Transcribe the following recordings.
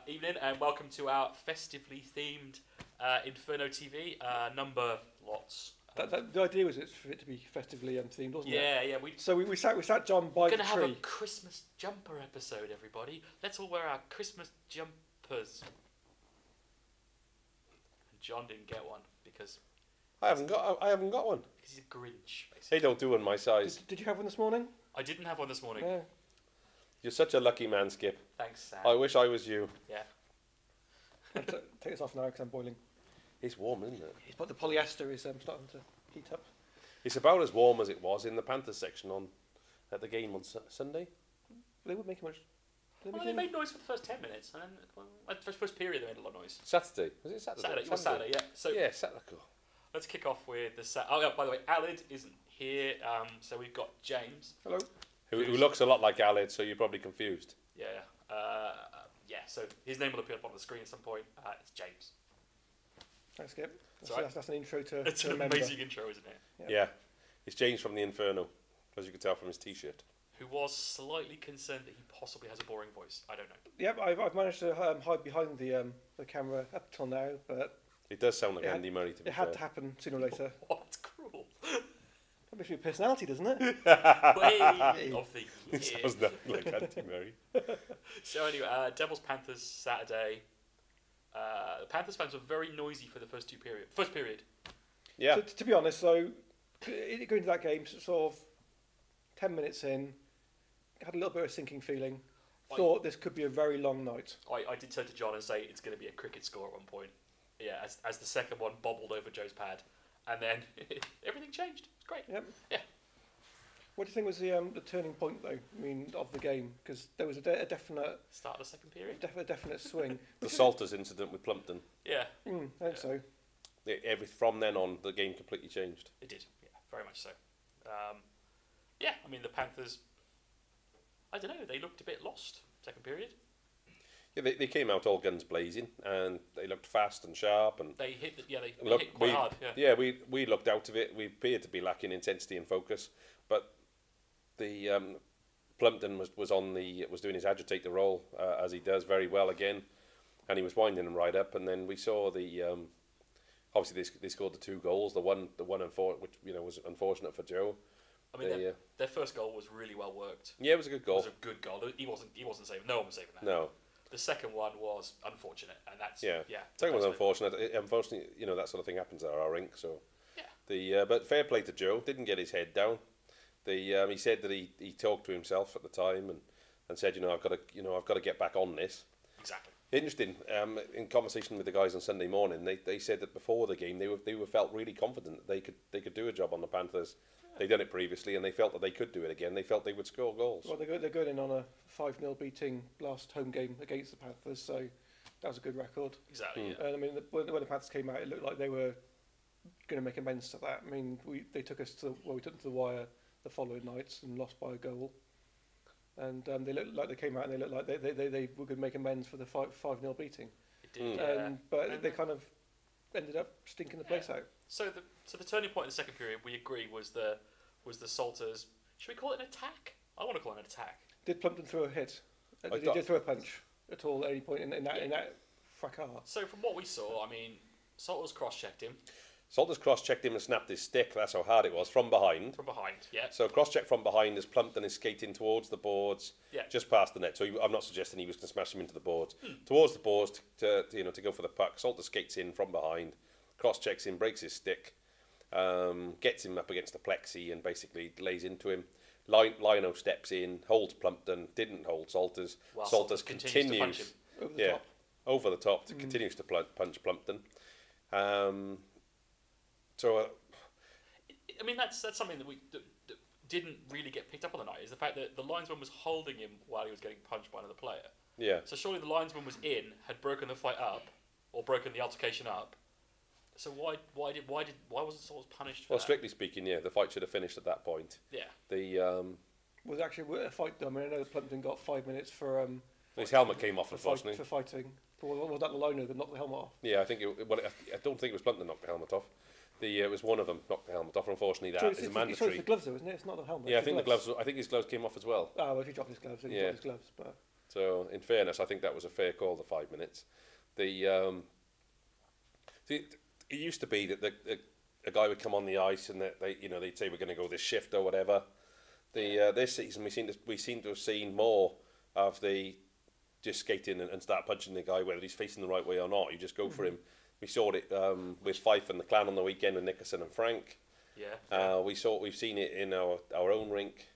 Evening and welcome to our festively themed Inferno TV number lots. The idea was for it to be festively themed, wasn't it? Yeah. So we sat John by the tree. We're going to have a Christmas jumper episode, everybody. Let's all wear our Christmas jumpers. And John didn't get one because I haven't got one. Because he's a Grinch, basically. They don't do one my size. Did you have one this morning? I didn't have one this morning. Yeah. You're such a lucky man, Skip. Thanks, Sam. I wish I was you. Yeah. Take this off now because I'm boiling. It's warm, isn't it? But the polyester is starting to heat up. It's about as warm as it was in the Panthers section at the game on Sunday. They wouldn't make much. They made noise for the first 10 minutes, and then the first period they made a lot of noise. Saturday. Was it Saturday? Saturday. It was Saturday, yeah. So yeah, Saturday. let's kick off with the... Oh, yeah, by the way, Alid isn't here, so we've got James. Hello. Who looks a lot like Alid, so you're probably confused. Yeah. So his name will appear up on the screen at some point. It's James. Thanks, Skip. That's an intro to It's an amazing intro, isn't it? Yeah. It's James from the Inferno, as you can tell from his T-shirt. Who was slightly concerned that he possibly has a boring voice. I don't know. Yep, I've managed to hide behind the camera up till now, but it does sound like Andy Murray to be fair. It had to happen sooner or later. Oh, that's cruel. That makes me a personality, doesn't it? Way of the year. It sounds nothing like Andy Murray. So anyway, Devils Panthers Saturday. The Panthers fans were very noisy for the first period. Yeah. To be honest, though, going into that game, sort of 10 minutes in, had a little bit of a sinking feeling. Thought this could be a very long night. I did turn to John and say it's going to be a cricket score at one point. Yeah, as the second one bobbled over Joe's pad, and then everything changed. It's great. Yep. Yeah. What do you think was the turning point, though? I mean, of the game, because there was a definite start of the second period. Definite swing. The Salters incident with Plumpton. Yeah. I think so. From then on, the game completely changed. It did. Yeah, very much so. Yeah, I mean the Panthers. I don't know. They looked a bit lost second period. Yeah, they came out all guns blazing, and they looked fast and sharp, and they hit. They hit quite hard. Yeah. We looked out of it. We appeared to be lacking intensity and focus, but the Plumpton was doing his agitator role as he does very well again, and he was winding them right up. And then we saw obviously they scored the 2 goals. The one which was unfortunate for Joe. I mean, their first goal was really well worked. Yeah, it was a good goal. It was a good goal. He wasn't saving. No one was saving that. No. The second one was unfortunate, and that's Second one was unfortunate. Unfortunately, that sort of thing happens at our rink. So yeah. But fair play to Joe. Didn't get his head down. He said that he talked to himself at the time and said, I've got to get back on this. Exactly. Interesting. In conversation with the guys on Sunday morning, they said that before the game they were felt really confident that they could do a job on the Panthers. They'd done it previously, and they felt that they could do it again. They felt they would score goals. Well, they're going in on a 5-0 beating last home game against the Panthers, so that was a good record. Exactly. Yeah. And I mean, when the Panthers came out, it looked like they were going to make amends to that. I mean, they took us to the wire the following nights and lost by a goal, and they looked like they came out and they looked like they were going to make amends for the 5-0 beating. It did. But they kind of ended up stinking the place out. So the turning point in the second period, we agree, was the Salters. Should we call it an attack? I want to call it an attack. Did Plumpton throw a hit? Did he throw a punch at all at any point in that fracas? So from what we saw, I mean, Salters cross-checked him. Salters cross-checked him and snapped his stick. That's how hard it was, from behind. From behind, yeah. So cross-check from behind as Plumpton is skating towards the boards, just past the net. So I'm not suggesting he was going to smash him into the boards. Towards the boards to go for the puck. Salters skates in from behind, cross-checks him, breaks his stick, gets him up against the plexi and basically lays into him. Lino steps in, holds Plumpton, didn't hold Salters. Well, Salters continues over the top. Continues to punch Plumpton. I mean, that's something that that didn't really get picked up on the night, is the fact that the linesman was holding him while he was getting punched by another player. Yeah. So surely the linesman was had broken the fight up, or broken the altercation up. So why wasn't Salters punished for that? Well, strictly speaking, the fight should have finished at that point. Yeah. Was actually a fight done? I mean, I know that Plumpton got 5 minutes for his helmet came off, unfortunately. For fighting. Was that the liner that knocked the helmet off? Yeah, I think I don't think it was Plumpton that knocked the helmet off. It was one of them knocked the helmet off. Unfortunately, that is mandatory. It's the gloves, though, isn't it? It's not the helmet. Yeah, I think the gloves. I think his gloves came off as well. Oh, well, if he dropped his gloves, then he dropped his gloves. But So, in fairness, I think that was a fair call, the 5 minutes. It used to be that a guy would come on the ice and they'd say we're going to go this shift or whatever. This season we seem to have seen more of the just skate in and start punching the guy whether he's facing the right way or not. You just go for him. We saw it with Fife and the Clan on the weekend with Nickerson and Frank. Yeah. We've seen it in our own rink,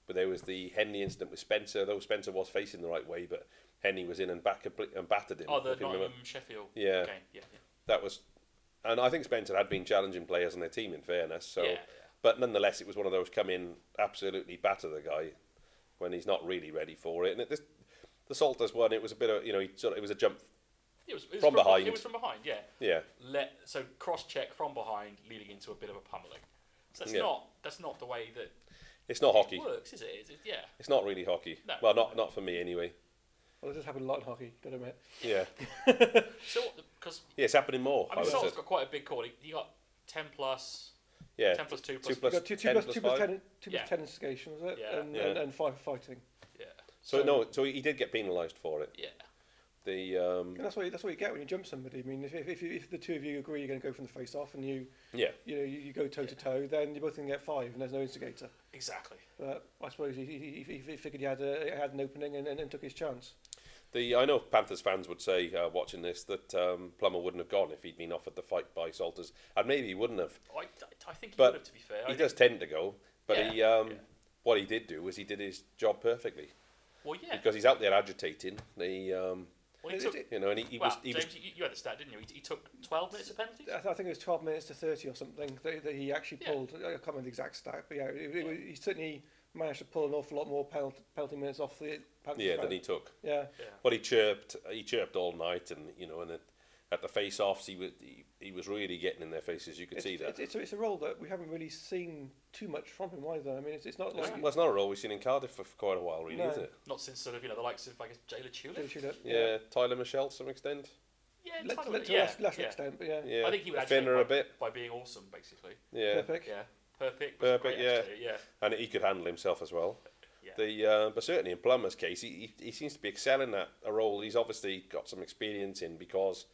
but there was the Henley incident with Spencer. Though Spencer was facing the right way, but Henley was in and battered him. Oh, the Nottingham Sheffield. Yeah. Okay. Yeah. That was, and I think Spencer had been challenging players on their team. In fairness, so. Yeah. But nonetheless, it was one of those come in, absolutely batter the guy when he's not really ready for it. And the Salters one, it was a bit of it was a jump. It was from behind. It was from behind, yeah. Yeah. So cross check from behind, leading into a bit of a pummeling. So that's not the way that. It's not hockey. It works, is it? Yeah. It's not really hockey. No. Well, not for me anyway. Well, this has happened a lot in hockey, gotta admit. Yeah. So because it's happening more. I mean, Salt's got quite a big call. He got 10 plus. Yeah. 10 plus 2 plus. 2 plus 2 10 plus plus 2 plus 5. 10, 2 plus 10 instigation, was it? Yeah. And 5 for fighting. Yeah. So he did get penalised for it. Yeah. And that's what you get when you jump somebody. I mean, if the two of you agree you're going to go from the face off and you go toe to toe, then you're both going to get 5 and there's no instigator. Exactly. But I suppose he figured he had an opening and took his chance. I know Panthers fans would say, watching this, that Plummer wouldn't have gone if he'd been offered the fight by Salters, and maybe he wouldn't have. I think he would have, to be fair. He does tend to go, but what he did do was he did his job perfectly. Well, yeah. Because he's out there agitating. He took, and he James, was. you had the stat, didn't you? He took 12 minutes of penalties? I think it was 12 minutes to 30 or something that he actually pulled. I can't remember the exact stat, but he certainly managed to pull an awful lot more penalty minutes off the Panthers than he took. Yeah. Well, he chirped all night, and at the face-offs he was really getting in their faces. You could see that. It's a role that we haven't really seen too much from him either. I mean, it's not like... Well, it's not a role we've seen in Cardiff for quite a while, really, is it? Not since sort of, the likes of, I guess, Jayla Tulip. Yeah, Tyler Michelle to some extent. Yeah, to less extent, but yeah. I think he would Finner a bit by being awesome, basically. Yeah. Perfect, yeah. Yeah. And he could handle himself as well. Yeah. But certainly in Plummer's case, he seems to be excelling at a role he's obviously got some experience in, because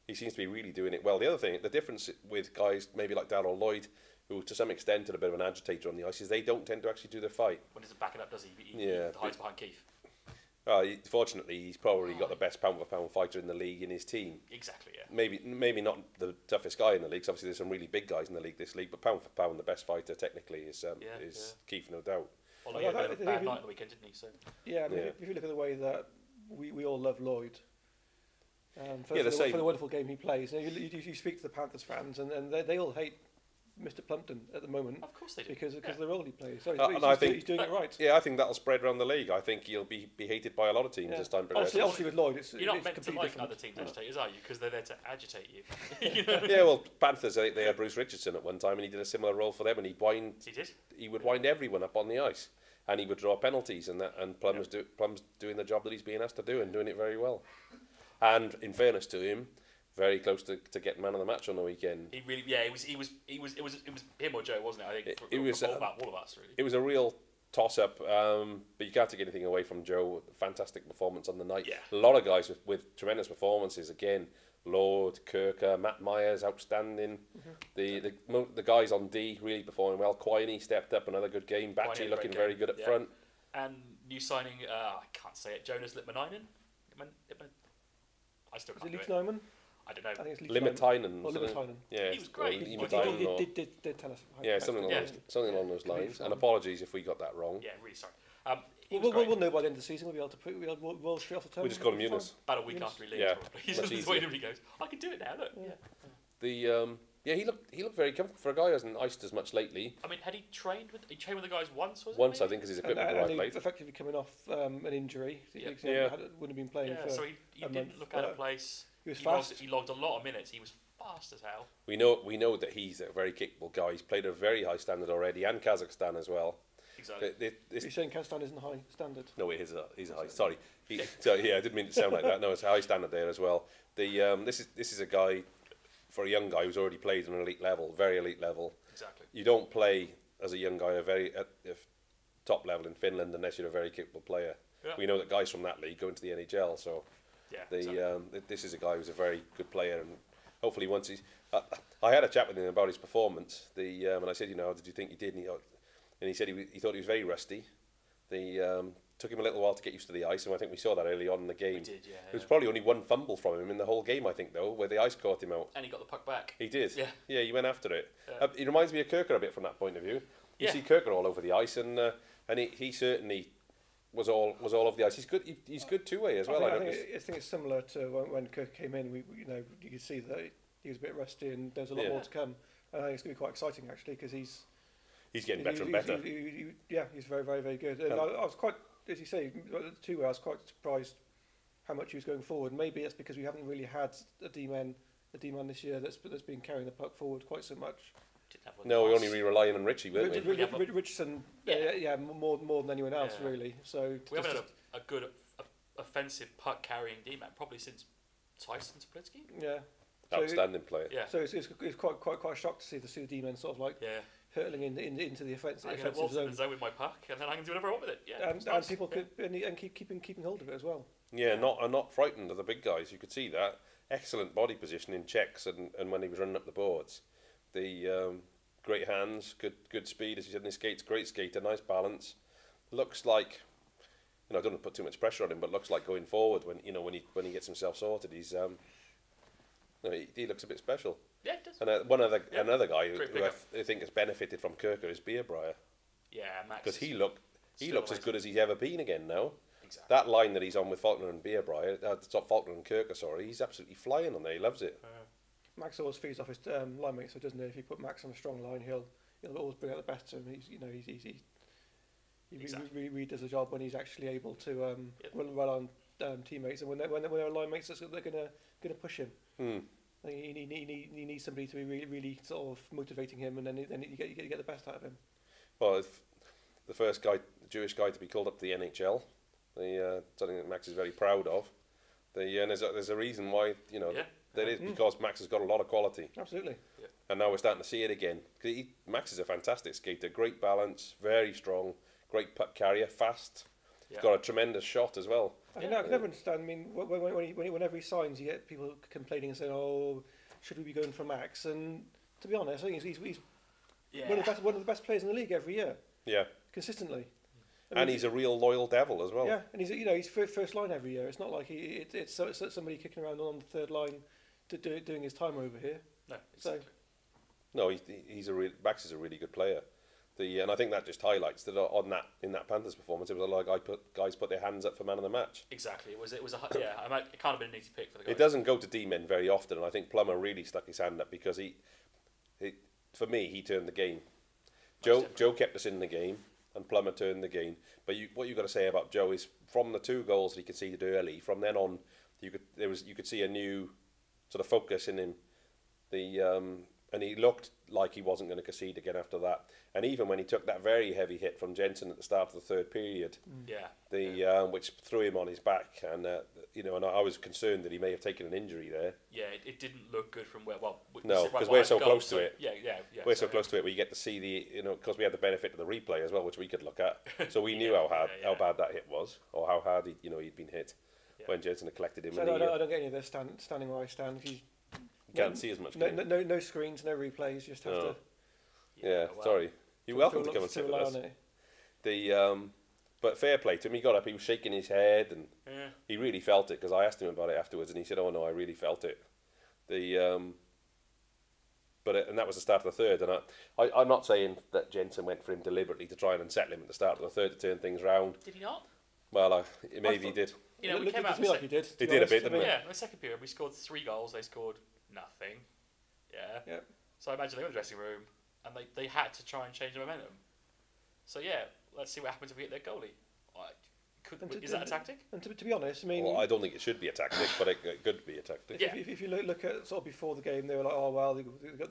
he seems to be really doing it well. The other thing, the difference with guys maybe like Darryl Lloyd, who to some extent are a bit of an agitator on the ice, is they don't tend to actually do the fight. When he's backing up, does he? He hides behind Keith. Fortunately, he's probably got the best pound-for-pound fighter in the league in his team. Exactly, yeah. Maybe not the toughest guy in the league, 'cause obviously there's some really big guys in the league this league, but pound-for-pound, the best fighter technically is Keith, no doubt. Well, he had a bad night on the weekend, didn't he? So. Yeah, I mean, if you look at the way that we all love Lloyd, for the wonderful game he plays, you speak to the Panthers fans, and they all hate Mr. Plumpton at the moment. Of course they do. Because the role he plays. So he's doing it right. Yeah, I think that'll spread around the league. I think he'll be hated by a lot of teams as time progresses. Obviously with Lloyd, it's you're not meant to like different. other teams' agitators, are you? Because they're there to agitate you. Yeah, well, Panthers, they had Bruce Richardson at one time, and he did a similar role for them, and he would wind everyone up on the ice, and he would draw penalties, and Plum's doing the job that he's being asked to do, and doing it very well. And in fairness to him, very close to getting man of the match on the weekend. He really, it was him or Joe, wasn't it? I think it was all of us really. It was a real toss-up, but you can't take anything away from Joe. Fantastic performance on the night. Yeah. A lot of guys with tremendous performances. Again, Lord, Kirker, Matt Myers, outstanding. Mm-hmm. The guys on D really performing well. Quiney stepped up, another good game. Batchy looking very good up front. And new signing, I can't say it. Jonas Lipmanainen. I still can't do it. Neumann? I don't know. I think it's Limitainen. Limitainen. Yeah, he was great. He did tell us. Yeah, something along those lines. And apologies if we got that wrong. Yeah, really sorry. We'll know by the end of the season. We'll be able to roll straight off the tongue. We just call him Eunice. About a week after he leaves, probably. He's the way he goes, I can do it now, look. Yeah. He looked very comfortable for a guy who hasn't iced as much lately. I mean, had he trained with the guys once? Once, I think, because his equipment arrived late. Effectively coming off an injury. Wouldn't have been playing for. So he didn't look out of place. He was fast. He logged a lot of minutes. He was fast as hell. We know that he's a very capable guy. He's played at a very high standard already, and Kazakhstan as well. Exactly. You're saying Kazakhstan isn't high standard? No, it is. He's a high. Sorry. I didn't mean to sound like that. No, it's a high standard there as well. This is a guy, for a young guy who's already played at an elite level, very elite level. Exactly. You don't play as a young guy top level in Finland unless you're a very capable player. Yeah. We know that guys from that league go into the NHL, so this is a guy who's a very good player, and hopefully once he's... I had a chat with him about his performance, and I said, did you think he did? And he said he thought he was very rusty. Took him a little while to get used to the ice, and I think we saw that early on in the game. We did, yeah. There was probably only one fumble from him in the whole game, I think, though, where the ice caught him out. And he got the puck back. He did. Yeah. Yeah, he went after it. Yeah. He reminds me of Kirker a bit from that point of view. You see Kirker all over the ice, and he certainly was all over the ice. He's good. He's good two-way as well. I think it's similar to when Kirk came in. You could see that he was a bit rusty, and there's a lot more to come. I think it's going to be quite exciting actually because he's getting better and better. He's very, very, very good. And I was quite, as you say, two-way. I was quite surprised how much he was going forward. Maybe it's because we haven't really had a D-man this year that's been carrying the puck forward quite so much. No, we're only relying on Richie, weren't we? Richardson, more than anyone else, really. So we haven't had a good offensive puck carrying D-man probably since Tyson Toplitsky. Yeah, outstanding player. Yeah, so it's quite a shock to see the D-men sort of like hurtling into the offensive zone. With my puck, and then I can do whatever I want with it. Yeah, and people could keeping hold of it as well. Yeah, not frightened of the big guys. You could see that excellent body position in checks and when he was running up the boards. The great hands, good speed, as you said, in his skates, great skater, nice balance. Looks like, I don't want to put too much pressure on him, but looks like going forward when he gets himself sorted, he's he looks a bit special. Yeah, it does. And another guy who I think has benefited from Kirker is Beerbrier. Yeah, Max. Because he looks as good as he's ever been again now. Exactly. That line that he's on with Faulkner and Beerbrier, Faulkner and Kirker, he's absolutely flying on there. He loves it. Max always feeds off his line mates, so doesn't he? If you put Max on a strong line, he'll always bring out the best of him. He really does a job when he's actually able to rely on teammates, and when they're line mates, they're gonna push him. He needs somebody to be really sort of motivating him, and then you get the best out of him. Well, the first guy, the Jewish guy, to be called up to the NHL, something that Max is very proud of. And there's a reason why that is because Max has got a lot of quality. Absolutely. Yeah. And now we're starting to see it again. Max is a fantastic skater, great balance, very strong, great puck carrier, fast. He's got a tremendous shot as well. I can never understand. I mean, whenever he signs, you get people complaining and saying, "Oh, should we be going for Max?" And to be honest, I think he's one of the best players in the league every year. Yeah. Consistently. And he's a real loyal devil as well. Yeah, and he's first line every year. It's not like it's somebody kicking around on the third line doing his time over here. No, exactly. No, Max is a really good player. And I think that just highlights that in that Panthers performance, it was a lot of guys put their hands up for man of the match. Exactly. It can't have been an easy pick for the guys. It doesn't go to D-men very often, and I think Plummer really stuck his hand up because for me, he turned the game. Joe kept us in the game, and Plummer turned the game. But what you've got to say about Joe is from the 2 goals that he conceded early, from then on, you could see a new sort of focus in him. And he looked like he wasn't going to concede again after that. And even when he took that very heavy hit from Jensen at the start of the third period, which threw him on his back, and and I was concerned that he may have taken an injury there. Yeah, it didn't look good from where. Well, no, because we're so close to it. Yeah. We're so close to it. We get to see because we had the benefit of the replay as well, which we could look at. So we knew how bad that hit was, or how hard he'd been hit when Jensen had collected him. So I don't get any of this standing where I stand. Can't see as much. No screens, no replays. You just have to. Yeah, sorry. You're welcome to come and sit with us. But fair play to him. He got up. He was shaking his head, and he really felt it because I asked him about it afterwards, and he said, "Oh no, I really felt it." And that was the start of the third. And I'm not saying that Jensen went for him deliberately to try and unsettle him at the start of the third to turn things round. Did he not? Well, maybe he did. We came out to me like he did. He did a bit, didn't he? Yeah, in the second period, we scored 3 goals. They scored nothing. Yeah. So I imagine they were in the dressing room, and they had to try and change the momentum. So let's see what happens if we get their goalie. Is that a tactic? And to be honest, I mean, well, I don't think it should be a tactic, but it could be a tactic. Yeah. If you look at sort of before the game, they were like, "Oh well, they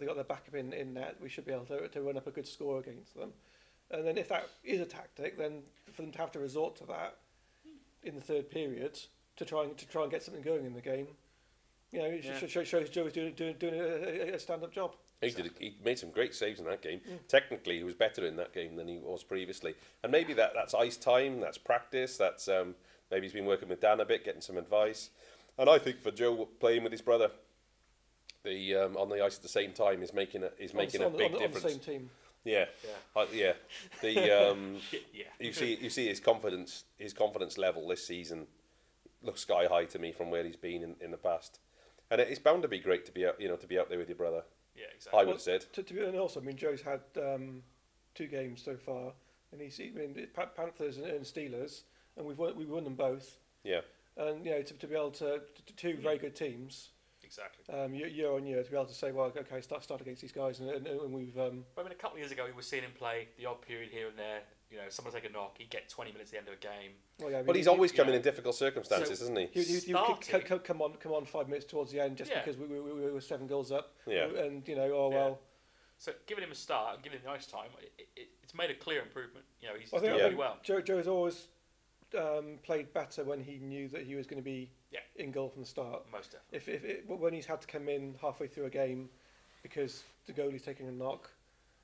got their backup in net. We should be able to run up a good score against them." And then if that is a tactic, then for them to have to resort to that in the third period to try and get something going in the game, it shows Joe is doing a stand-up job. He made some great saves in that game. Technically, he was better in that game than he was previously. And maybe that's ice time, that's practice, that's maybe he's been working with Dan a bit, getting some advice. And I think for Joe, playing with his brother on the ice at the same time is making a big difference. On the same team. Yeah. You see his confidence level this season looks sky high to me from where he's been in the past. And it's bound to be great to be out there with your brother. Yeah, exactly. I would have said. And also, I mean, Joe's had 2 games so far, and Panthers and Steelers, and we won them both. Yeah. And to be able to 2 very good teams. Exactly. Year on year, to be able to say, well, okay, start against these guys, and we've. I mean, a couple of years ago, we were seeing him play the odd period here and there. Someone take a knock, he'd get 20 minutes at the end of a game. Well, yeah, I mean, but he's always coming in difficult circumstances, isn't he? He come on 5 minutes towards the end just because we were 7 goals up. Yeah. And well. So giving him a start and giving him the ice time, it's made a clear improvement. He's doing really well. Joe has always played better when he knew that he was going to be in goal from the start. Most definitely. When he's had to come in halfway through a game because the goalie's taking a knock,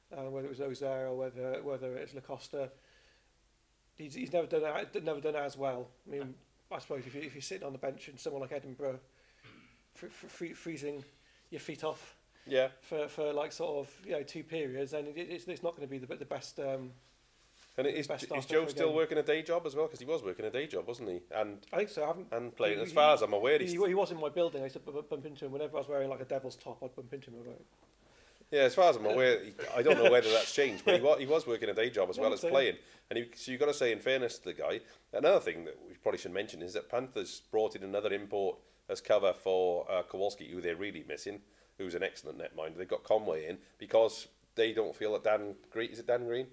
whether it was Ozair or whether it's Lacosta, he's never done it as well. I mean, I suppose if you're sitting on the bench and someone like Edinburgh freezing your feet off for like sort of 2 periods, then it's not going to be the best. And is Joe still working a day job as well? Because he was working a day job, wasn't he? And I think so. And playing, as far as I'm aware, he was in my building. I used to bump into him whenever I was wearing like a Devil's top. I'd bump into him about it. Yeah, as far as I'm aware, I don't know whether that's changed, but he was working a day job as well as playing. And so you've got to say, in fairness to the guy, another thing that we probably should mention is that Panthers brought in another import as cover for Kowalski, who they're really missing, who's an excellent netminder. They've got Conway in because they don't feel that Dan Green... Is it Dan Green?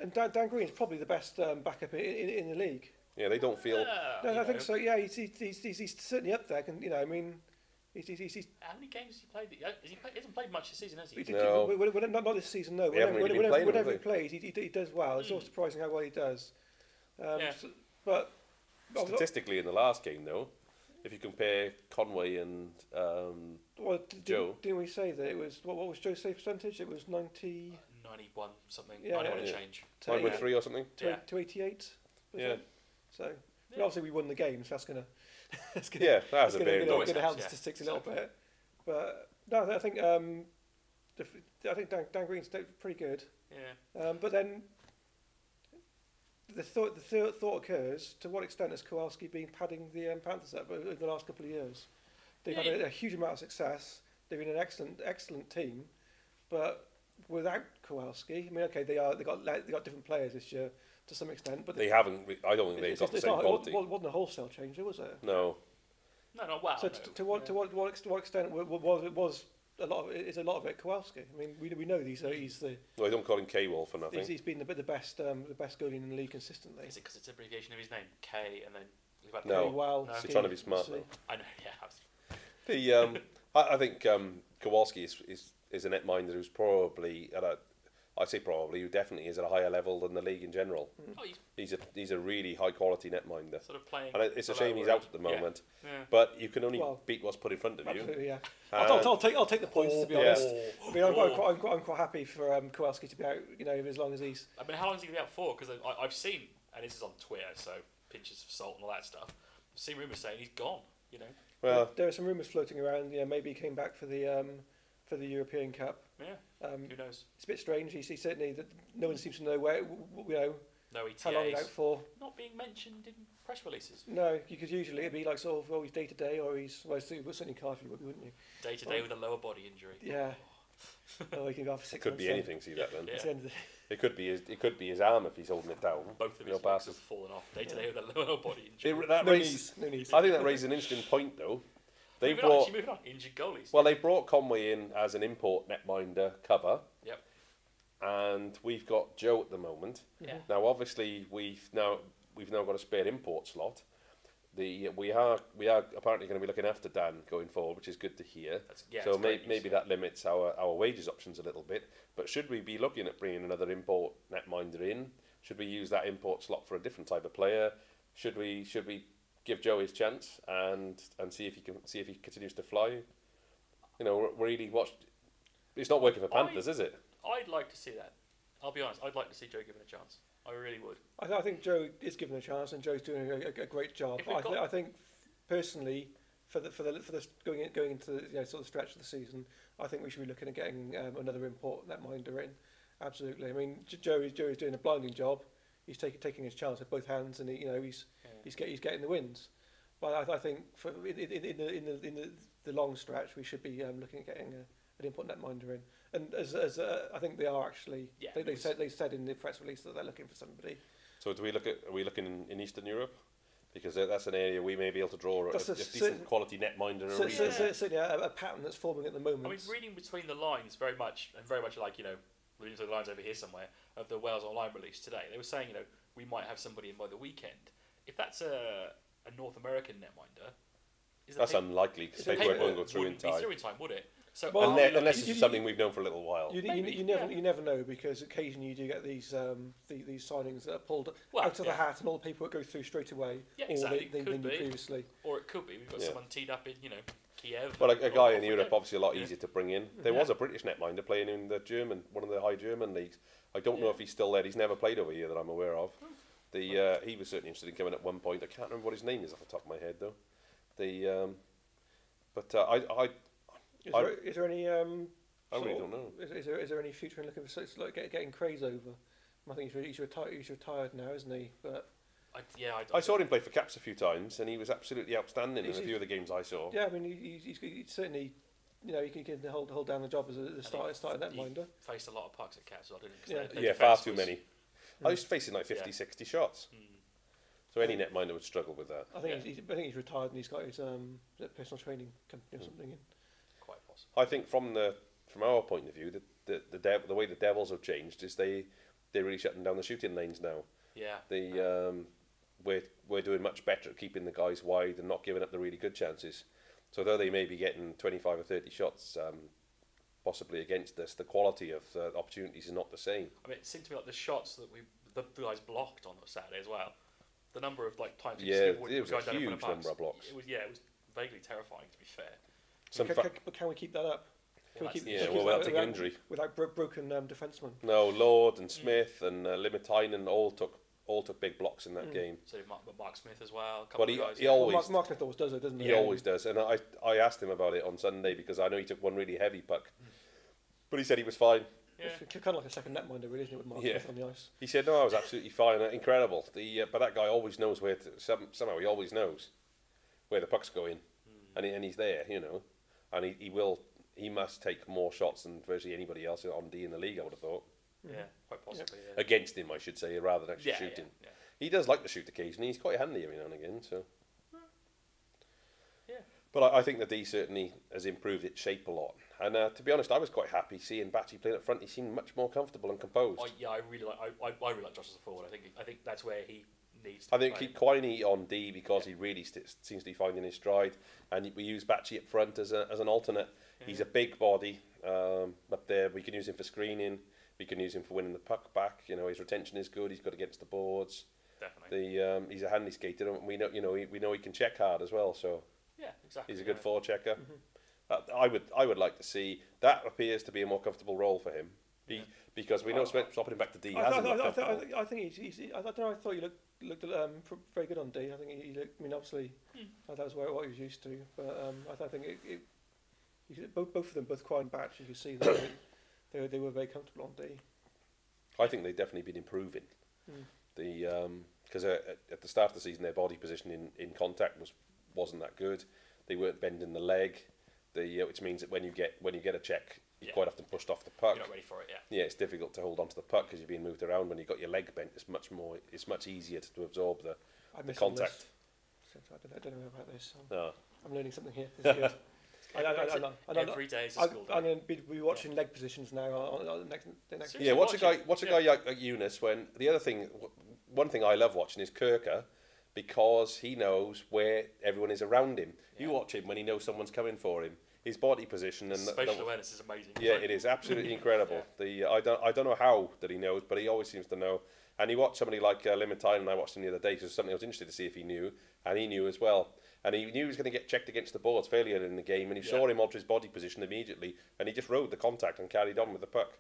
And Dan Green's probably the best backup in the league. Yeah, they don't feel... No, I think so. Yeah, he's certainly up there. I mean... He's how many games has he played? He hasn't played much this season, has he? No. Not this season, no. Whenever he plays, he does well. It's all surprising how well he does. But statistically, in the last game, though, if you compare Conway and Joe... Didn't we say that it was... What was Joe's save percentage? It was 90... 91 something. 91 and change. 93 or something? To 88%. Yeah. So, obviously we won the game, so that's going to... that's a big going to help the statistics a little bit, but no, I think Dan Green's pretty good. Yeah. But then the thought occurs: to what extent has Kowalski been padding the Panthers up over the last couple of years? They've had a huge amount of success. They've been an excellent team, but without Kowalski, I mean, okay, they got different players this year. To some extent, but they haven't. I don't think they've got the same quality. It wasn't a wholesale change, was it? No. No, wow. So to what extent was a lot of it Kowalski? I mean, we know he's the. Well, I don't call him K-Wall for nothing. He's been the best goalie in the league consistently. Is it because it's an abbreviation of his name, K, and then no? Well, they're trying to be smart. I know. Yeah. I think Kowalski is a netminder who's probably at a. I'd say probably, who definitely is at a higher level than the league in general. Oh, he's a really high quality netminder. Sort of playing. And it's a shame he's out at the moment. Yeah. But you can only beat what's put in front of you. Absolutely, yeah. I'll take the points, to be honest. I mean, I'm quite happy for Kowalski to be out. As long as he's. I mean, how long is he going to be out for? Because I've seen, and this is on Twitter, so pinches of salt and all that stuff. I've seen rumours saying he's gone. Well, there are some rumours floating around. Maybe he came back for the European Cup. Yeah. Who knows? It's a bit strange. He certainly that no one seems to know where no ETAs, how long he's out for. Not being mentioned in press releases. No, because usually it'd be like sort of he's day to day, or he's certainly Carthy would be, wouldn't you? Day to day with a lower body injury. Yeah. He can go off for 6 it could months. Be anything. See that then? Yeah. It could be his arm if he's holding it down. Both of his legs have fallen off. Day to day with a lower body injury. No knees. I think that raises an interesting point though. Moving on. Injured goalies. Well, they brought Conway in as an import netminder cover. Yep. And we've got Joe at the moment. Yeah. Now, obviously, we've now got a spare import slot. We are apparently going to be looking after Dan going forward, which is good to hear. So maybe that limits our wages options a little bit. But should we be looking at bringing another import netminder in? Should we use that import slot for a different type of player? Should we give Joe his chance and see if he continues to fly? Really It's not working for Panthers, is it? I'd like to see that. I'll be honest. I'd like to see Joe given a chance. I really would. I think Joe is given a chance, and Joe's doing a great job. I think personally, for the going into the sort of stretch of the season, I think we should be looking at getting another import netminder in. Absolutely. I mean, Joe is doing a blinding job. He's taking his chance with both hands, and he's getting the wins. But I think in the long stretch, we should be looking at getting an import netminder in. And as I think they are actually. Yeah, they said in the press release that they're looking for somebody. So are we looking in Eastern Europe? Because that's an area we may be able to draw a decent quality netminder. Certainly a pattern that's forming at the moment. I mean, reading between the lines very much like, reading between the lines over here somewhere of the Wales Online release today, they were saying, we might have somebody in by the weekend. If that's a North American netminder, that's unlikely because they won't go through in time. Would it? So unless it's something we've known for a little while. You never know, because occasionally you do get these signings that are pulled out of the hat, and all the paperwork goes through straight away. Yeah, exactly. They knew previously. Or it could be we've got someone teed up in Kiev. But a guy in Europe obviously a lot easier to bring in. There was a British netminder playing in one of the high German leagues. I don't know if he's still there. He's never played over here that I'm aware of. He was certainly interested in coming at one point. I can't remember what his name is off the top of my head though. Is there any? I really don't know. Is there any future in looking for getting Craze over? I think he's retired now, isn't he? But I saw him play for Caps a few times, and he was absolutely outstanding in a few of the games I saw. Yeah, I mean he's certainly. He can hold down the job as a starting netminder. Faced a lot of pucks at Caps, didn't he? Yeah, far too many. I was facing like 50, 60 shots. So any netminder would struggle with that. I think he's retired and he's got his personal training company or something in. Quite possible. I think from our point of view, the way the Devils have changed is they're really shutting down the shooting lanes now. Yeah. We're doing much better at keeping the guys wide and not giving up the really good chances. So though they may be getting 25 or 30 shots possibly against us, the quality of opportunities is not the same. I mean, it seemed to me like the shots that the guys blocked on Saturday as well. The number of times it was a huge number of blocks. It was vaguely terrifying, to be fair. But can we keep that up? We'll take an injury without broken defensemen. No, Lord and Smith and Limitainen all took big blocks in that game. So Mark Smith as well. But he always Mark Smith always does it, doesn't he? He always does. And I asked him about it on Sunday because I know he took one really heavy puck, but he said he was fine. Yeah. It's kind of like a second netminder, really, isn't it, with Mark Smith on the ice? He said, no, I was absolutely fine. Incredible. But that guy always knows where somehow he always knows where the puck's going, and he's there, and he must take more shots than virtually anybody else on D in the league, I would have thought. Yeah, quite possibly. Yeah. Against him, I should say, rather than actually shooting. Yeah. He does like to shoot occasionally. He's quite handy every now and again. So. Yeah. But I think the D certainly has improved its shape a lot. And to be honest, I was quite happy seeing Batchy playing up front. He seemed much more comfortable and composed. I really like Josh as a forward. I think that's where he needs to I think keep Quiney on D because he really seems to be finding his stride. And we use Batchy up front as an alternate. Yeah. He's a big body up there. We can use him for screening. We can use him for winning the puck back. His retention is good. He's good against the boards. Definitely. He's a handy skater, and we know he can check hard as well. So yeah, exactly. He's a good forechecker. I would like to see that. Appears to be a more comfortable role for him, because we know swapping him back to D hasn't looked comfortable. I think he's. I don't know. I thought he looked very good on D. I think he looked. I mean, obviously, that was what he was used to. But I think both of them, both Quine and Batch, you could see that they were very comfortable on D. I think they've definitely been improving. Because at the start of the season, their body position in contact wasn't that good. They weren't bending the leg, which means that when you get a check, you're quite often pushed off the puck. You're not ready for it, Yeah, it's difficult to hold on to the puck because you're being moved around. When you've got your leg bent, it's much easier to absorb the contact. I don't know about this. No. I'm learning something here. This is good. Every day is a school day. I'm going to be watching leg positions now on the next. Yeah, watch a guy like Eunice. When one thing I love watching is Kirker, because he knows where everyone is around him. You watch him when he knows someone's coming for him. His body position and spatial awareness is amazing. Yeah, it is absolutely incredible. I don't know how that he knows, but he always seems to know. And you watch somebody like Limitine, and I watched him the other day, so something I was interested to see if he knew, and he knew as well. And he knew he was going to get checked against the boards fairly early in the game, and he saw him alter his body position immediately, and he just rode the contact and carried on with the puck.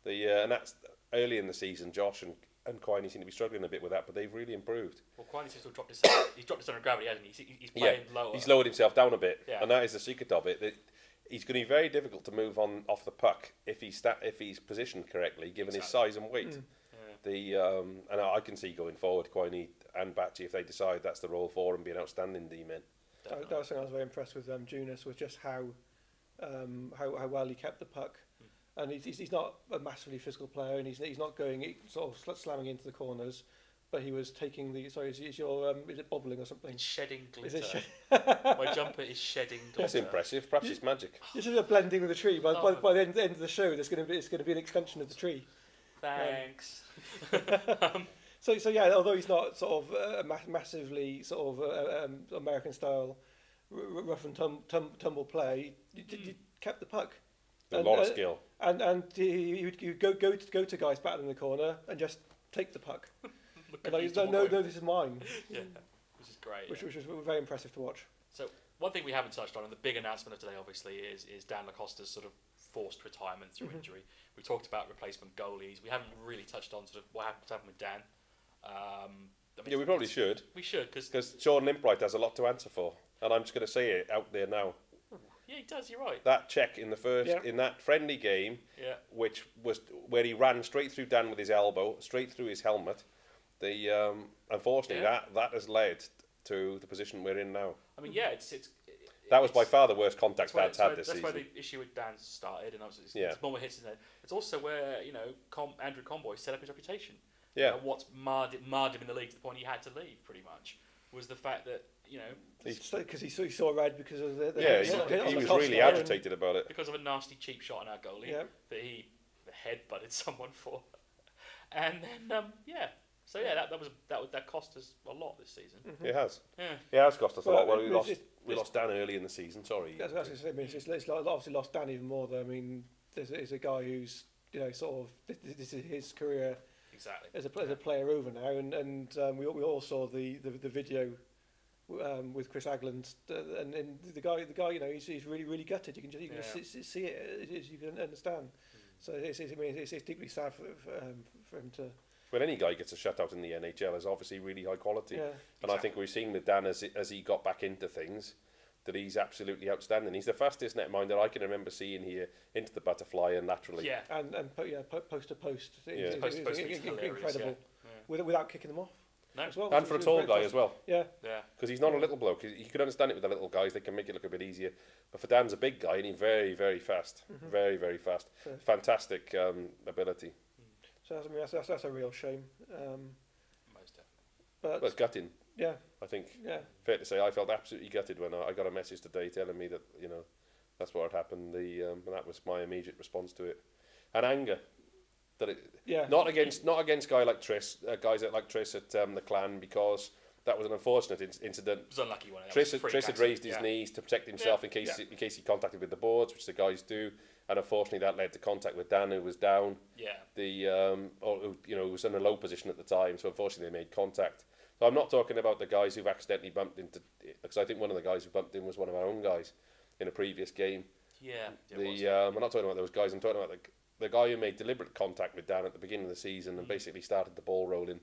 And that's early in the season. Josh and Quiney seem to be struggling a bit with that, but they've really improved. Well, Quiney seems to have dropped his he's dropped his center of gravity, hasn't he? He's playing lower. He's lowered himself down a bit, and that is the secret of it. He's going to be very difficult to move on off the puck if he's positioned correctly, given his size and weight. And I can see going forward, Quiney and Batchy, if they decide that's the role for him, be an outstanding D-men. That was something I was very impressed with Junis, was just how well he kept the puck. And he's not a massively physical player, and he's not going sort of slamming into the corners, but he was taking the. Sorry, is it bobbling or something? It's shedding glitter. My jumper is shedding glitter. That's impressive. Perhaps it's magic. This is a blending with the tree. By the end of the show, it's going to be an extension of the tree. Thanks. So yeah, although he's not sort of massively sort of American style rough and tumble play, he kept the puck. A lot of skill. And he would go to guys battling in the corner and just take the puck. And like, no, this is mine. Yeah, which is great. Which was very impressive to watch. So one thing we haven't touched on, and the big announcement of today, obviously, is Dan Lacosta's sort of forced retirement through injury. We talked about replacement goalies. We haven't really touched on sort of what happened with Dan. We probably should. We should, because Sean Limbright has a lot to answer for, and I'm just going to say it out there now. Yeah, he does. You're right. That check in the first in that friendly game, which was where he ran straight through Dan with his elbow, straight through his helmet. Unfortunately, that has led to the position we're in now. I mean, that was by far the worst contact Dan's had this season. That's where the issue with Dan started, and obviously it's more hits in there. It's also where Andrew Conboy set up his reputation. Yeah. What's marred him in the league to the point he had to leave, pretty much, was the fact that because he saw red because of the he was really agitated about it because of a nasty cheap shot on our goalie that he head-butted someone for, and then that cost us a lot this season. It has. It has cost us a lot. Well, we lost Dan early in the season. Sorry. That's what I say. I mean, it's obviously lost Dan even more. Though I mean, there's a guy who's sort of this is his career. Exactly. As a player over now, and we all saw the video with Chris Agland, and the guy he's really gutted. You can just see it, as you can understand. So it's deeply sad for him to. When any guy gets a shutout in the NHL, is obviously really high quality, and I think we've seen with Dan as he got back into things, that he's absolutely outstanding. He's the fastest netminder I can remember seeing here into the butterfly and laterally. Yeah, and post to post. Post to post, incredible. Without kicking them off. No. As well, and for a tall guy as well. Yeah. Because he's not a little bloke. You can understand it with the little guys; they can make it look a bit easier. But for Dan's a big guy, and he's very, very fast. Very, very fast. Fantastic ability. So that's a real shame. Most definitely. But it's gutting. Yeah. I think. Yeah. Fair to say, I felt absolutely gutted when I got a message today telling me that that's what had happened. And that was my immediate response to it, and anger. Not against guys like Triss at the Clan, because that was an unfortunate incident. It was an unlucky one. Triss had raised his knees to protect himself in case he contacted with the boards, which the guys do, and unfortunately that led to contact with Dan, who was down. Yeah. Who was in a low position at the time, so unfortunately they made contact. So I'm not talking about the guys who've accidentally bumped into, because I think one of the guys who bumped in was one of our own guys in a previous game. Yeah. I'm not talking about those guys. I'm talking about the guy who made deliberate contact with Dan at the beginning of the season and basically started the ball rolling,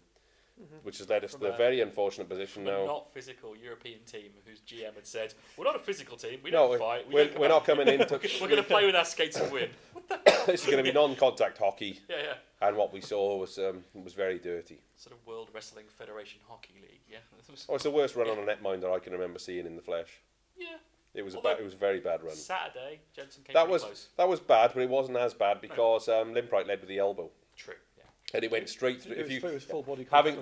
which has led us to a very unfortunate position now. A not physical European team whose GM had said, "We're not a physical team. We don't fight. We're not coming in to. We're going to play with our skates and win." This is going to be non-contact hockey. Yeah. And what we saw was very dirty. Sort of World Wrestling Federation Hockey League. Yeah. It's the worst run on a netminder I can remember seeing in the flesh. Yeah. It was a very bad run. Saturday, Jensen came close. That was bad, but it wasn't as bad because Limbright led with the elbow. True. Yeah. And it went straight through. It was full body. Having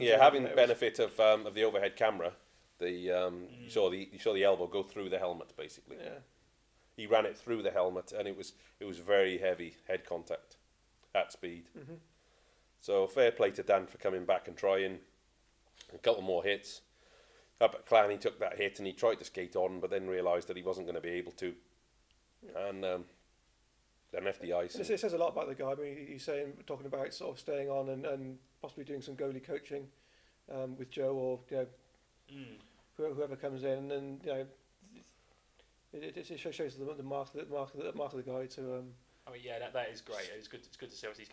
benefit of the overhead camera, you saw the elbow go through the helmet basically. Yeah. He ran it through the helmet, and it was very heavy head contact at speed. So fair play to Dan for coming back and trying a couple more hits. Up at Clan, he took that hit and he tried to skate on, but then realised that he wasn't going to be able to. And Them FDIs. It says a lot about the guy. I mean, he's talking about sort of staying on and possibly doing some goalie coaching with Joe or whoever comes in, and it shows the mark of the guy to. I mean, that is great. It's good to see. Obviously, he's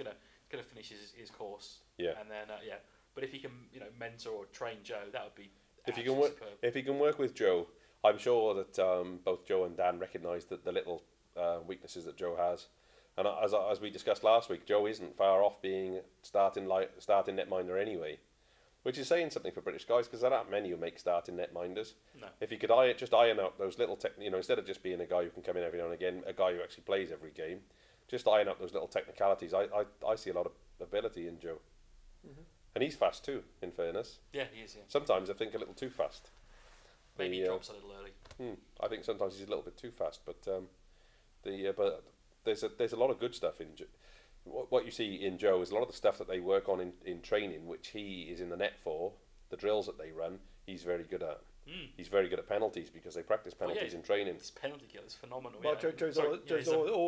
gonna finish his course. Yeah. And then but if he can mentor or train Joe, that would be if he can work with Joe. I'm sure that both Joe and Dan recognise that the little weaknesses that Joe has, and as we discussed last week, Joe isn't far off being starting netminder anyway, which is saying something for British guys, because there aren't many who make starting netminders. No. If he could just iron out those little instead of just being a guy who can come in every now and again, a guy who actually plays every game, just iron out those little technicalities. I see a lot of ability in Joe, and he's fast too. In fairness, yeah, he is. Yeah. Sometimes I think a little too fast. Maybe he drops a little early. I think sometimes he's a little bit too fast, but but there's a lot of good stuff in what you see in Joe is a lot of the stuff that they work on in training, which he is in the net for. The drills that they run, he's very good at. He's very good at penalties because they practice penalties in training. His penalty kill is phenomenal. Well, Joe's always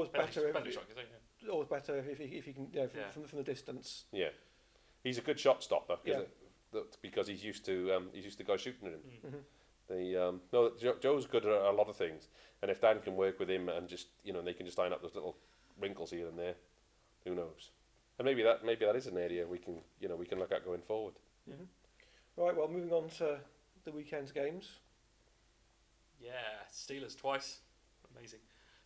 better. Always better if he can from the distance. Yeah, he's a good shot stopper because he's used to guys shooting at him. Joe's good at a lot of things, and if Dan can work with him and just they can just iron up those little wrinkles here and there, who knows? And maybe that is an area we can look at going forward. Right. Well, moving on to the weekend's games. Yeah, Steelers twice, amazing.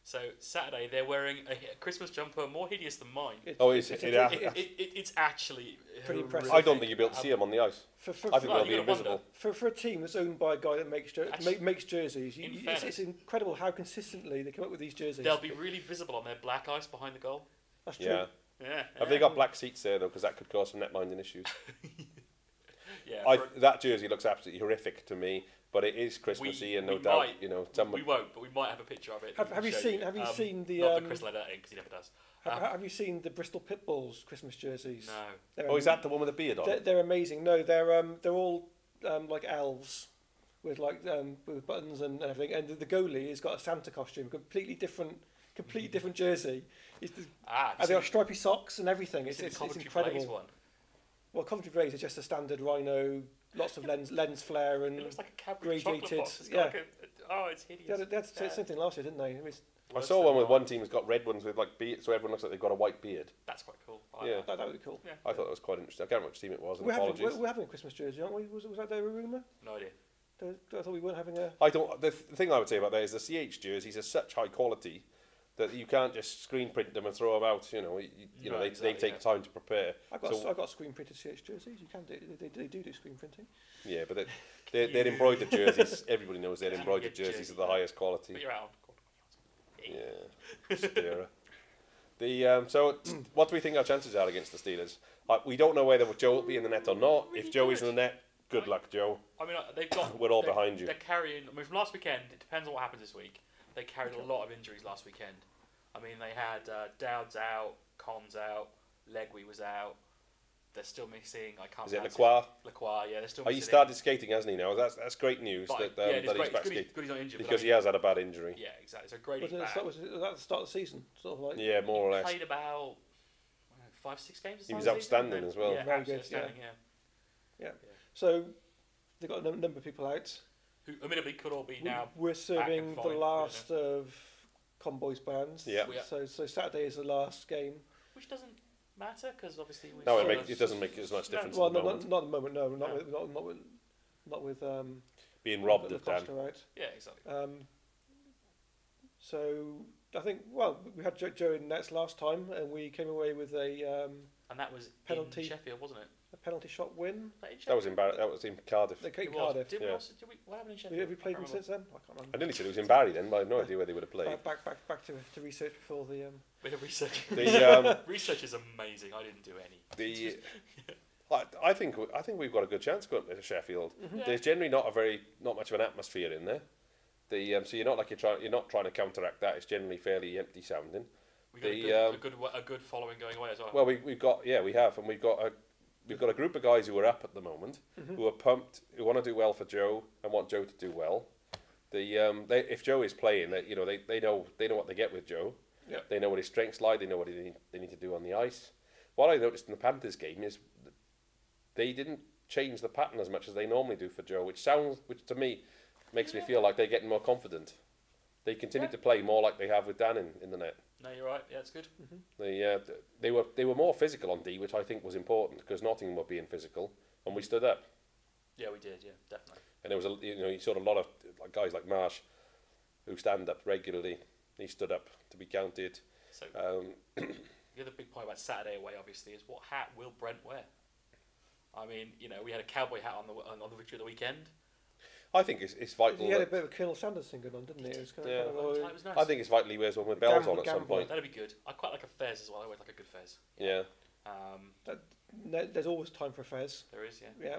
So Saturday they're wearing a Christmas jumper more hideous than mine. It's actually pretty impressive. I don't think you'll be able to see them on the ice. I think they'll be invisible. For a team that's owned by a guy that makes jerseys, it's incredible how consistently they come up with these jerseys. They'll be really visible on their black ice behind the goal. That's true. Yeah. Have they got black seats there though? Because that could cause some netminding issues. That jersey looks absolutely horrific to me. But it is Christmassy, and no doubt, we won't, but we might have a picture of it. Have you seen the? Not the Chris Leonard because he never does. Have you seen the Bristol Pitbulls Christmas jerseys? No. Is that the one with the beard on? They're amazing. No, they're all like elves with with buttons and everything. And the goalie has got a Santa costume, completely different jersey. And they got stripy socks and everything. It's incredible. One. Well, Coventry Blaze is just a standard rhino. Lots of lens flare and it looks like a Cadbury chocolate box. It's hideous. They had the same thing last year, didn't they? I saw one with one team who's got red ones with beard, so everyone looks like they've got a white beard. That's quite cool. That would be cool. Yeah. I thought that was quite interesting. I can't remember which team it was. We're having a Christmas jersey, aren't we? Was that there a rumour? No idea. I thought we weren't having a. The thing I would say about that is the CH jerseys are such high quality that you can't just screen print them and throw them out. They take time to prepare. I've got screen printed CH jerseys. You can do. They do screen printing. Yeah, but they're embroidered jerseys. Everybody knows they're embroidered jerseys of the highest quality. But you're out. Yeah, Spira. So what do we think our chances are against the Steelers? We don't know whether Joe will be in the net or not. If Joe is in the net, good luck, Joe. I mean, they've got. We're all behind you. They're carrying. I mean, from last weekend, it depends on what happens this week. They carried a lot of injuries last weekend. I mean, they had Dowd's out, Conn's out, Legwee was out. They're still missing. I can't. Is it Lacroix? Lacroix, yeah, they're still. He started skating, hasn't he? Now that's great news that he's back skating. Good he's not injured because he has had a bad injury. Yeah, exactly. So great. Was that the start of the season? Sort of like. Yeah, more or less. Played about 5-6 games. He was outstanding as well. Yeah, very good. Yeah. So they've got a number of people out. Who admittedly could all be now. We're serving the last of Conboy's bands. Yeah. So Saturday is the last game. Which doesn't matter because obviously. It doesn't make as much difference. Well, not at the moment. No, not with being robbed of Dan. Right? Yeah, exactly. So I think we had Joe in nets last time, and we came away with a and that was penalty in Sheffield, wasn't it? A penalty shot win. That was in Cardiff. They came Cardiff. What happened in Sheffield? Have we played them since then? I can't remember. I nearly said it was in Barry then, but I have no idea where they would have played. Back to research before the. Bit of research. Research is amazing. I didn't do any. I think we've got a good chance going to Sheffield. Mm-hmm. There's generally not much of an atmosphere in there. So you're not trying to counteract that. It's generally fairly empty sounding. We've got a good following going away as well. Well, we've got a group of guys who are up at the moment, who are pumped, who want to do well for Joe and want Joe to do well. If Joe is playing, they know what they get with Joe. Yep. They know where his strengths lie. They know what they need to do on the ice. What I noticed in the Panthers game is they didn't change the pattern as much as they normally do for Joe, which to me makes me feel like they're getting more confident. They continue to play more like they have with Dan in the net. No, you're right. Yeah, it's good. They were more physical on D, which I think was important because Nottingham were being physical, and we stood up. Yeah, we did. Yeah, definitely. And there was you saw a lot of guys like Marsh who stand up regularly. He stood up to be counted. So the other big point about Saturday away, obviously, is what hat will Brent wear? I mean, we had a cowboy hat on the victory of the weekend. I think it's vital. He had a bit of a Colonel Sanders thing going on, didn't he? It was kind of it was nice. I think it's vital he wears one with bells on at some point. That'd be good. I quite like a fez as well. I always like a good fez. Yeah. There's always time for a fez. There is, yeah. Yeah.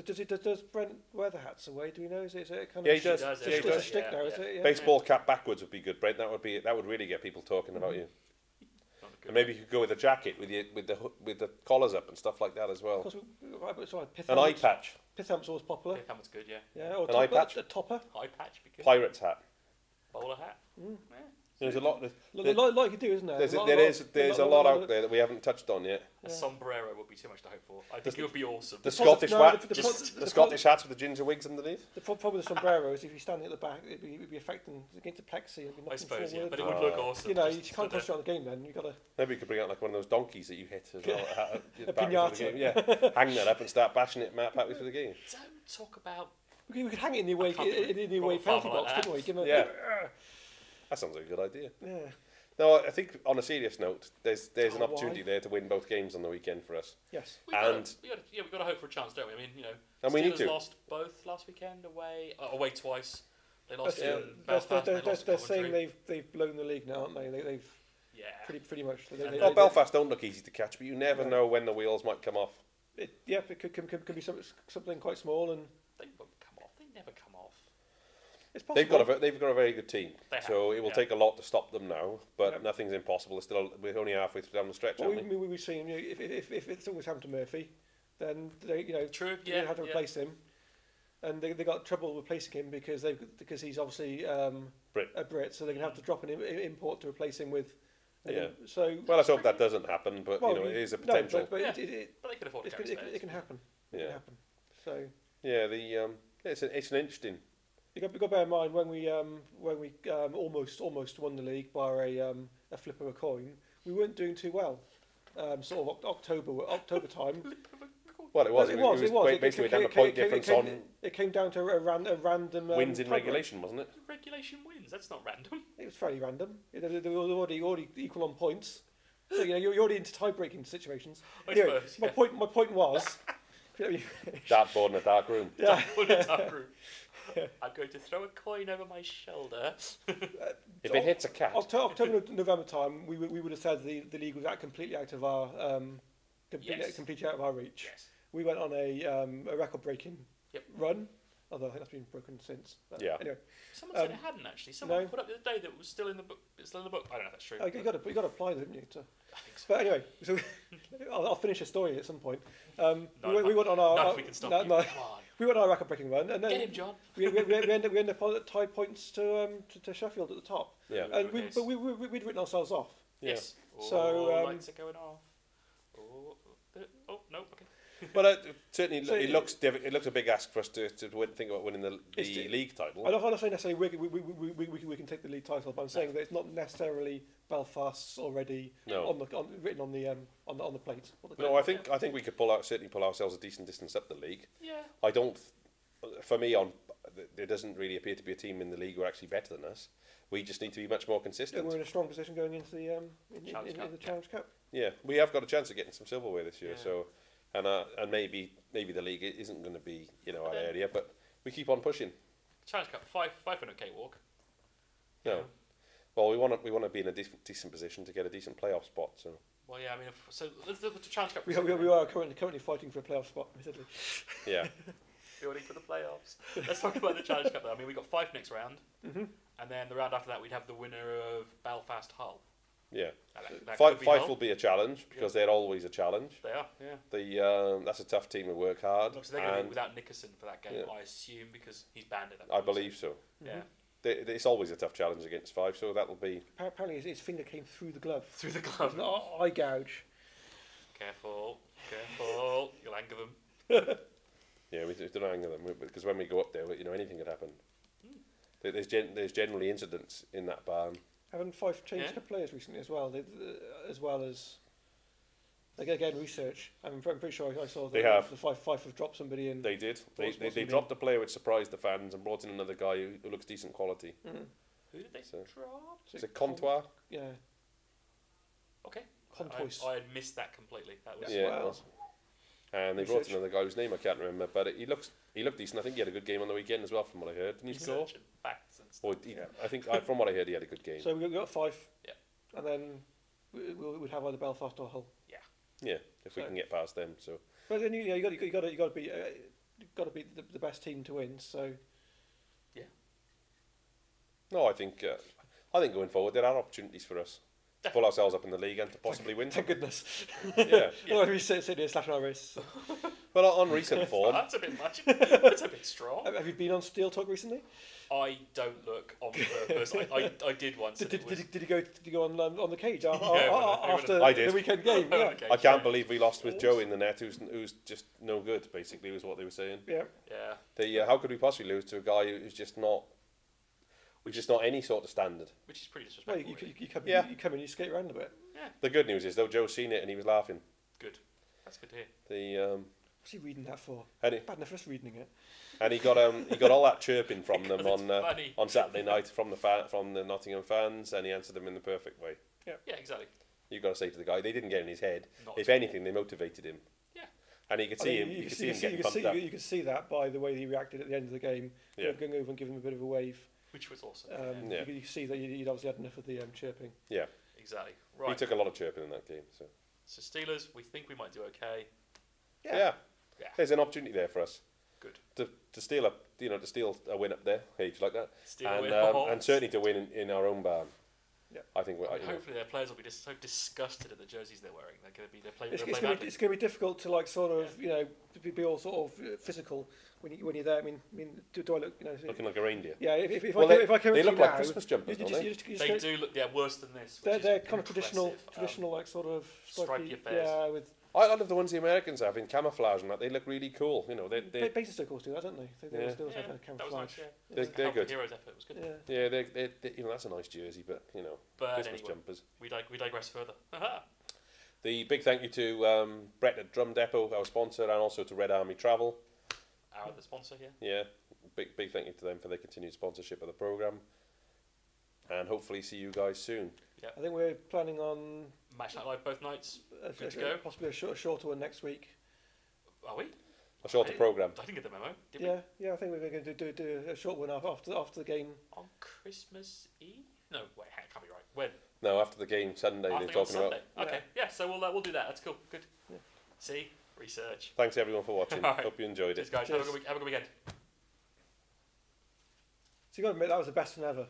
Does Brent wear the hats away? Do we know? Is it kind of? Yeah, he does. Just a stick now, is it? Yeah. Baseball cap backwards would be good, Brent. That would really get people talking about you. And maybe you could go with a jacket with the collars up and stuff like that as well. Of course, An eye patch. Pith helmet's always popular. Pith helmet's good, yeah. Yeah, or an eye patch. A topper. Eye patch, be good. Pirate's hat. Bowler hat. Yeah. There's a lot. Like you do, isn't there? There's a lot out there that we haven't touched on yet. A sombrero would be too much to hope for. I think it would be awesome. The Scottish hats with the ginger wigs underneath. The problem with the sombrero is if you're standing at the back, it'd be affecting against the plexi. It'd be I suppose, forward. yeah, but it would look awesome. You can't concentrate on the game then. You got to. Maybe you could bring out like one of those donkeys that you hit as well. A piñata. Yeah, hang that up and start bashing it partway through the game. Don't talk about. We could hang it in the away penalty box, couldn't we? Yeah. That sounds like a good idea. Yeah. No, I think on a serious note, there's an opportunity there to win both games on the weekend for us. Yes. We've got to hope for a chance, don't we? I mean, and we need to. Lost both last weekend away twice. They lost in Belfast. They're saying they've blown the league now, aren't they? They've pretty much. Belfast don't look easy to catch, but you never know when the wheels might come off. It could be something quite small, and they won't come off. They never come off. It's possible. They've got a very good team, so it will take a lot to stop them now. But nothing's impossible. We're only halfway down the stretch. We've seen if it's always happened to Murphy, then they true. They had to replace him, and they got trouble replacing him because he's obviously a Brit, so they're gonna have to drop an import to replace him with. So let's hope that doesn't happen. But it is a potential. But they can afford it can happen. It can happen. So it's an interesting. You've got to bear in mind when we almost won the league by a flip of a coin, we weren't doing too well. Sort of October time. Well, it was basically down to point difference on. It came down to a random wins in regulation, wasn't it? Regulation wins. That's not random. It was fairly random. They were already equal on points. So you're already into tie-breaking situations. Anyway, my point was. Dartboard in a dark room. Yeah. I'm going to throw a coin over my shoulder. If it hits a cat. October, November time, we would have said the league was completely out of our completely out of our reach. Yes. We went on a record-breaking run, although I think that's been broken since. Anyway, someone said it hadn't actually. Someone put up the other day that it was still in the book. It's still in the book. I don't know if that's true. You got to apply, didn't you? I think so. But anyway, so I'll finish a story at some point. We went on our. We can stop you. Come on. We went on our record-breaking run, and then get him, John. we end up on tie points to Sheffield at the top. Yeah. And we'd written ourselves off. Yes. So lights are going off. No. Okay. But certainly, it looks a big ask for us to think about winning the league title. I'm not saying necessarily we can take the league title, but I'm saying that it's not necessarily Belfast's already written on the plate. No, I think we could certainly pull ourselves a decent distance up the league. Yeah. I don't. For me, there doesn't really appear to be a team in the league who are actually better than us. We just need to be much more consistent. Yeah, we're in a strong position going into the Challenge Cup. Yeah, we have got a chance of getting some silverware this year. So, and maybe the league isn't going to be our area, but we keep on pushing. Challenge Cup 500 cakewalk. No. Yeah. Well, we want to be in a decent position to get a decent playoff spot. So. Well, yeah, I mean, so the Challenge Cup. We are currently fighting for a playoff spot, admittedly. Yeah. Building for the playoffs. Let's talk about the Challenge Cup, though. I mean, we've got 5 next round, and then the round after that, we'd have the winner of Belfast Hull. Yeah. Fife will be a challenge because they're always a challenge. They are, yeah. That's a tough team who work hard. So they're going to be without Nickerson for that game, I assume, because he's banned at that point. I believe so. Yeah. it's always a tough challenge against 5, so that'll be... Apparently his finger came through the glove. Through the glove. It was an eye gouge. Careful. You'll anger them. Yeah, we don't anger them, because when we go up there, anything could happen. There's generally incidents in that barn. Haven't 5 changed the players recently as well? As well as... Again, research. I'm pretty sure I saw They have. The 5 have dropped somebody in. They did. They dropped a player which surprised the fans and brought in another guy who looks decent quality. Who did they drop? Is it Comptoir? Yeah. Okay. Contois. I had missed that completely. That was Well. And they brought in another guy whose name I can't remember, but he looked decent. I think he had a good game on the weekend as well, from what I heard. Didn't he score? Facts and stuff. I think from what I heard, he had a good game. So we've got 5. Yeah. And then we'd have either Belfast or Hull. Yeah, if we can get past them. So. But then you got to be the best team to win. So. Yeah. No, I think going forward there are opportunities for us to pull ourselves up in the league and to possibly win. Thank goodness. Yeah. Well, we sit here slashing our wrists. Well, on recent form. That's a bit much. That's a bit strong. Have you been on Steel Talk recently? I don't look on purpose. I did once. Did you go on the cage after I did. the weekend game? Yeah. Okay, I can't believe we lost with Joe in the net, who's just no good. Basically, was what they were saying. Yeah. How could we possibly lose to a guy who's just not any sort of standard? Which is pretty disrespectful. Well, you come in, you skate around a bit. Yeah. The good news is though, Joe's seen it and he was laughing. Good. That's good to hear. What's he reading that for? Bad enough us reading it. And he got all that chirping from them on Saturday night from the Nottingham fans, and he answered them in the perfect way. Yeah, exactly. You've got to say to the guy, they didn't get in his head. Not if anything, they motivated him. Yeah. And you could see him. You could see him getting pumped up. You could see that by the way he reacted at the end of the game. Yeah. Going over and giving him a bit of a wave. Which was awesome. You could see that he'd obviously had enough of the chirping. Yeah. Exactly. Right. He took a lot of chirping in that game. So Steelers, we think we might do okay. Yeah. There's an opportunity there for us. Good. To steal a win up there. Hey, do you like that? Steal a win. And certainly to win in our own barn. Yeah. I think. Hopefully their players will be just so disgusted at the jerseys they're wearing. They're going to be. It's going to be difficult to be all sort of physical when you're there. I mean, do I look looking like a reindeer? Yeah. If I come they to look you like now, Christmas jumpers, don't they? They do look worse than this. They're kind of traditional like sort of stripy affairs. Yeah, with. I love the ones the Americans have in camouflage and that. They look really cool. They Basic circles do that, don't they? They still have a camouflage. They're good. Heroes effort was good. Yeah, they that's a nice jersey, but Christmas jumpers. We digress further. The big thank you to Brett at Drum Depot, our sponsor, and also to Red Army Travel. The sponsor here. Yeah, big thank you to them for their continued sponsorship of the programme. And hopefully see you guys soon. Yeah. I think we're planning on Match Night Live both nights. Good to go. Possibly a shorter one next week. Are we? A shorter programme. I didn't get the memo. Did we? Yeah. I think we're going to do a short one after the game. On Christmas Eve? No, wait, it can't be right. When? No, after the game Sunday. They're talking about. Okay, yeah. So we'll do that. That's cool. Good. Yeah. See, research. Thanks everyone for watching. Right. Hope you enjoyed it. Cheers, guys. Have a good weekend. So you got to admit that was the best one ever.